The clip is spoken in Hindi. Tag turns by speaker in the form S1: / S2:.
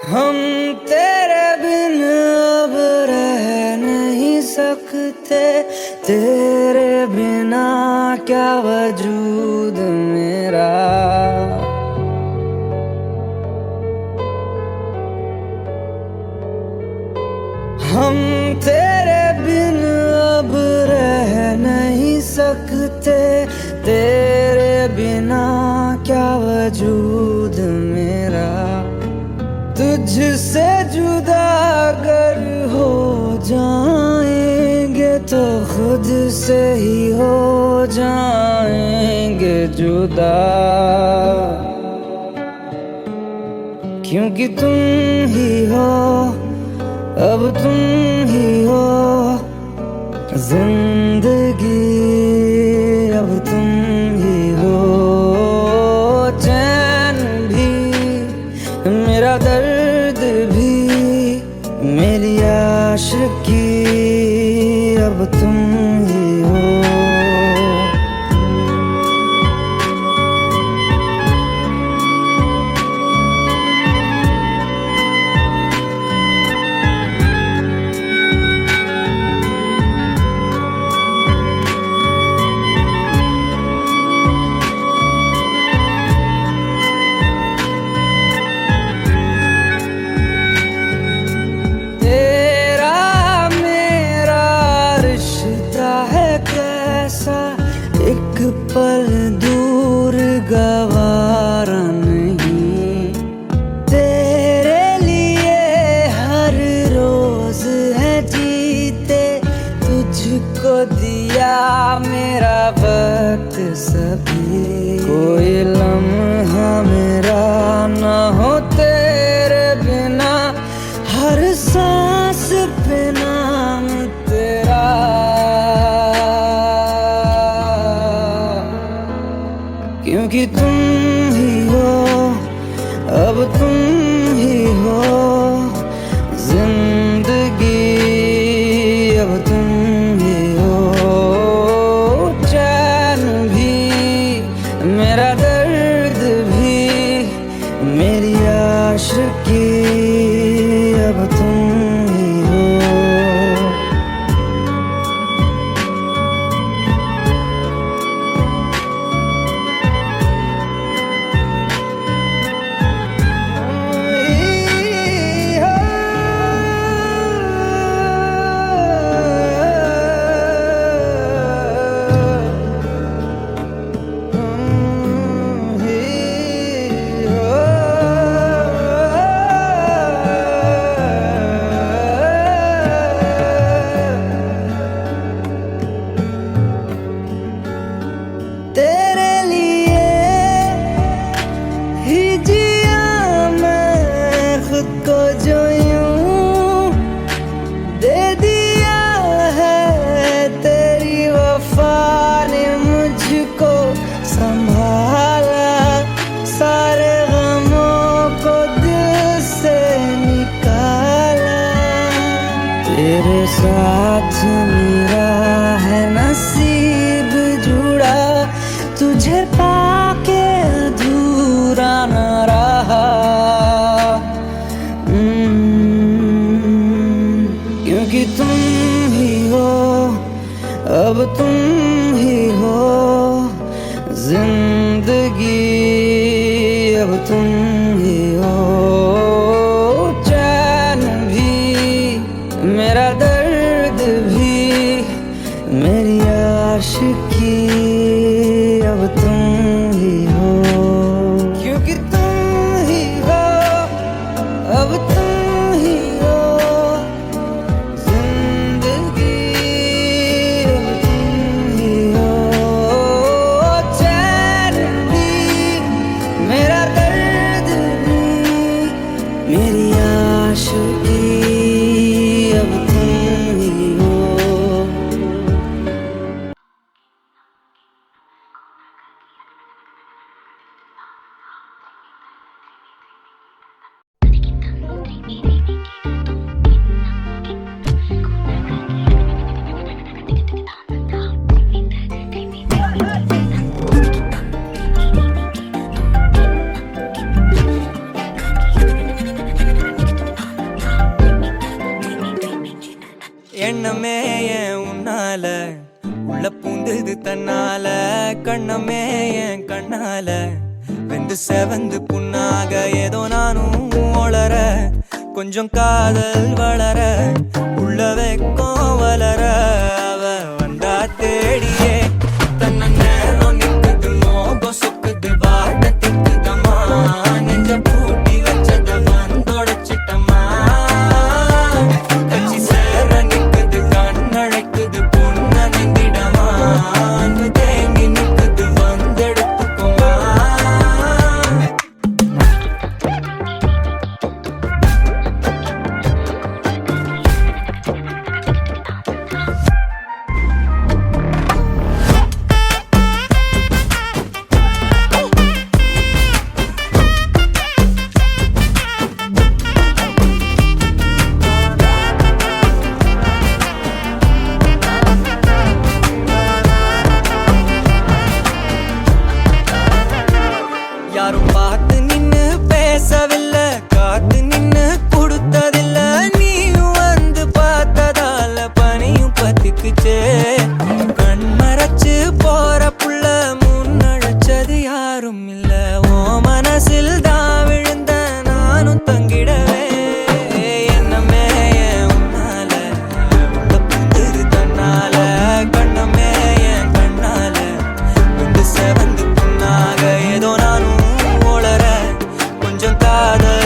S1: हम तेरे बिन अब रह नहीं सकते, तेरे बिना क्या वजूद मेरा। हम तेरे बिन अब रह नहीं सकते, तेरे बिना क्या वजूद मेरा। तुझसे जुदा अगर हो जाएंगे तो खुद से ही हो जाएंगे जुदा, क्योंकि तुम ही हो, अब तुम ही हो जिंदगी, अब तुम ही हो चैन भी, मेरा दर्द भी, मेरी आशिकी, अब तुम ही हो। एक पल दूर गवारा नहीं, तेरे लिए हर रोज है जीते, तुझको दिया मेरा वक्त सभी, कोई लम्हा मेरा ना हो तेरे बिना, हर सांस पे नाम तेरा, क्योंकि तुम ही हो, अब तुम ही हो जिंदगी, अब तुम ही हो चैन भी, मेरा दर्द भी, मेरी आशिकी, अब तुम ही हो। तेरे लिए ही जिया मैं खुद को, जो यूं दे दिया है तेरी वफा ने मुझको संभाला, सारे गमों को दिल से निकाला, तेरे साथ मेरा है नसीब जुड़ा, तुझे पाके अधूरा न रहा, क्योंकि तुम ही हो, अब तुम ही हो जिंदगी, अब तुम ही हो चैन भी, मेरा दर्द भी, मेरी आशिकी, अब तुम ही हो, क्योंकि तुम ही हो, अब तुम ही हो जिंदगी, अब तुम ही हो चैन भी, मेरा दर्द தன்னால கண்ணமே என் கண்ணால வெந்து செவந்து புண்ணாக ஏதோ நானும் ஒளர கொஞ்சம் காதல் வளர உள்ள வெக்கம் வளர அவ வந்தா தேடியே தன்ன நேரம் நிக்குது மோகம் சுக்குது வாட்ட திக்குதம்மா நெஞ்ச பூட்டி வச்சத வந்தொடச்சிட்டம்மா கட்சி சேர நிக்குது கண்ணழைக்குது பொண்ண நெந்திடமா அன்பு தேங்கி நிக்குது வந்தெடுத்துக்குமா யாரும் பார்த்து நின்னு பேசவில்லை காத்து நின்னு கொடுத்ததில்ல நீயும் வந்து பார்த்ததால பனியும் பத்திக்குச்சே கண் மறைச்சு போற புள்ள முன்னழைச்சது யாரும் இல்ல ஓ மனசில் தான் விழுந்த நானும் தங்கிடவே என்னமே என் உன்னால உள்ள புந்துரு தன்னால கண்ணமே என் கண்ணால வந்து செவந்து புண்ணாக ஏதோ நானும் ஒளர கொஞ்சம் காதல்